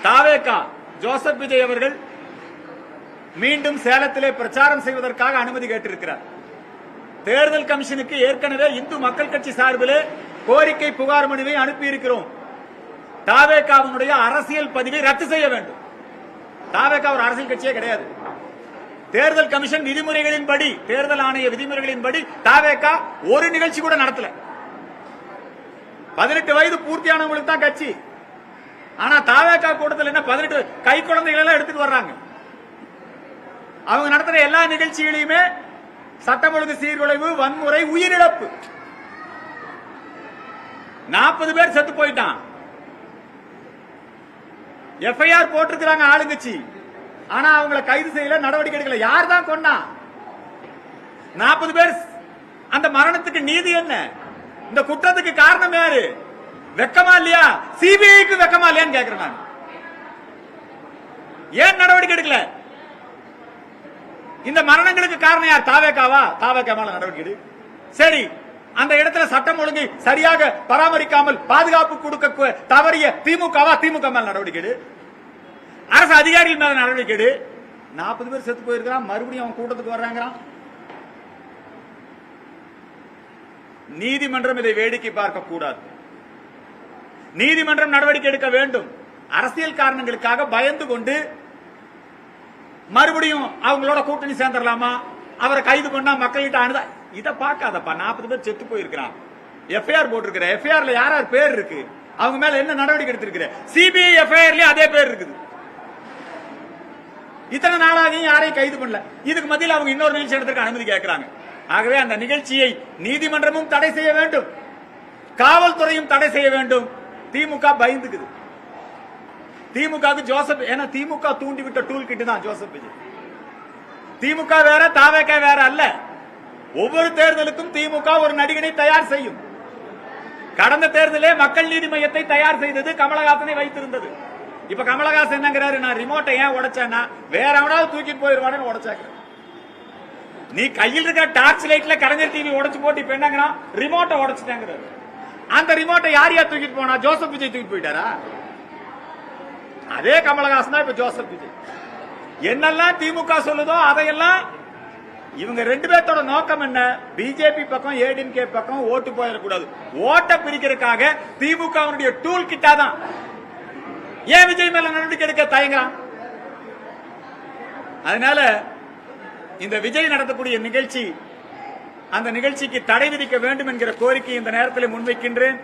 தாவேகா Joseph Vijay அவர்கள் மீண்டும் சேலத்திலே பிரச்சாரம் செய்வதற்காக அனுமதி கேட்டிருக்கிறார். தேர்தல் கமிஷனுக்கு ஏற்கனவே இந்து மக்கள் கட்சி சார்பிலே கோரிக்கை புகார் மனுவை அனுப்பியிருக்கிறோம். தாவேகாவினுடைய அரசியல் பதிவை ரத்து செய்ய வேண்டும். தாவேகா ஒரு அரசியல் கட்சியே கிடையாது. தேர்தல் கமிஷன் விதிமுறைகளின்படி, தேர்தல் ஆணைய விதிமுறைகளின்படி தாவேகா ஒரு நிகழ்ச்சி கூட நடத்தல. 18 வயது பூர்த்தியானவங்களுக்கு தான் கட்சி. ஆனா தாவேகா கூட்டத்தில் என்ன 18 கை குழந்தைகள் எல்லாம் எடுத்துட்டு வர்றாங்க. அவங்க நடத்துற எல்லா நிகழ்ச்சிகளையுமே சட்டம் ஒழுங்கு சீர்குலைவு, வன்முறை, உயிரிழப்பு. 40 பேர் செத்து போயிட்டான். எஃப்ஐஆர் போட்டிருக்கிறாங்க ஆளுங்கட்சி. ஆனா அவங்களை கைது செய்யல, நடவடிக்கை எடுக்கல. யார் தான் கொண்டா? 40 பேர். அந்த மரணத்துக்கு நீதி என்ன? இந்த குற்றத்துக்கு காரணம் யாரு? வெக்கமா இல்லையா? சிபிஐக்கு வெக்கமா இல்லையான்னு கேக்குறேன் நான். ஏன் நடவடிக்கை எடுக்கல? இந்த மரணங்களுக்கு காரணம் யார்? தாவேகாவா? தாவேகா மேல நடவடிக்கை எடு. சரி, அந்த இடத்துல சட்டம் ஒழுங்கை சரியாக பராமரிக்காமல் பாதுகாப்பு கொடுக்க தவறிய திமுகவா? திமுக மேல நடவடிக்கை எடு. அரசு அதிகாரிகள் மேல நடவடிக்கை எடு. 40 பேர் செத்து போயிருக்கிறான், மறுபடியும் அவன் கூட்டத்துக்கு வர்றாங்கிறான். நீதிமன்றம் இதை வேடிக்கை பார்க்க கூடாது. நீதிமன்றம் நடவடிக்கை எடுக்க வேண்டும். அரசியல் காரணங்களுக்காக பயந்து கொண்டு மறுபடியும் அவங்களோட கூட்டணி சேர்ந்துடலாமா, அவரை கைது பண்ணா மக்கள்கிட்ட அணுதா, இதை பார்க்காதப்பா. 40 பேர் செத்து போயிருக்கிறான். எஃப்ஐஆர் போட்டிருக்கிற எஃப்ஐஆர்ல யார் யார் பேர் இருக்கு, அவங்க மேல என்ன நடவடிக்கை எடுத்திருக்கிற? சிபிஐ எஃப்ஐஆர்லயே அதே பேர் இருக்குது. இத்தனை நாளாக யாரையும் கைது பண்ணல. இதுக்கு மத்தியில் அவங்க இன்னொரு நிகழ்ச்சி நடத்திற்கு அனுமதி கேட்கிறாங்க. ஆகவே அந்த நிகழ்ச்சியை நீதிமன்றமும் தடை செய்ய வேண்டும், காவல்துறையும் தடை செய்ய வேண்டும். திமுக பயந்துக்குது. திமுக ஜோசப், ஏன்னா திமுக தூண்டிவிட்ட டூல் கிட் தான் ஜோசப் விஜய். திமுக வேற, தாவேகா வேற அல்ல. ஒவ்வொரு தேர்தலுக்கும் திமுக ஒரு நடிகனை தயார் செய்யும். கடந்த தேர்தலே மக்கள் நீதி மையத்தை தயார் செய்தது கமலஹாசனை வைத்திருந்தது. இப்ப கமலஹாசன் என்னங்கிறாரு, நான் ரிமோட்டை ஏன் உடைச்சேன்னா வேற எவனாவது தூக்கிட்டு போயிருவானு உடைச்சாங்க. நீ கையில் இருக்க டார்ச் லைட்ல கலைஞர் டிவி உடைச்சு போட்டு இப்ப என்னங்கன்னா ரிமோட்டை உடைச்சிட்டாங்கிறாரு. அந்த ரிமோட்டை யார் யார் தூக்கிட்டு போனா? ஜோசப் விஜய் தூக்கிட்டு போயிட்டாரா? அதே கமலஹாசன் தான் இப்ப ஜோசப் விஜய். என்னெல்லாம் திமுக சொல்லுதோ அதையெல்லாம் இவங்க 2 பேர்த்தோட நோக்கம் என்ன? பிஜேபி பக்கம், ஏடிஎம்கே பக்கம் ஓட்டு போயிடக்கூடாது. ஓட்ட பிரிக்கிறதுக்காக திமுக டூல் கிட்டா தான். ஏன் விஜய் மேல நடவடிக்கை எடுக்க தயங்குறான்? அதனால இந்த விஜய் நடத்தக்கூடிய நிகழ்ச்சி, அந்த நிகழ்ச்சிக்கு தடை விதிக்க வேண்டும் என்கிற கோரிக்கை இந்த நேரத்தில் முன்வைக்கின்றேன்.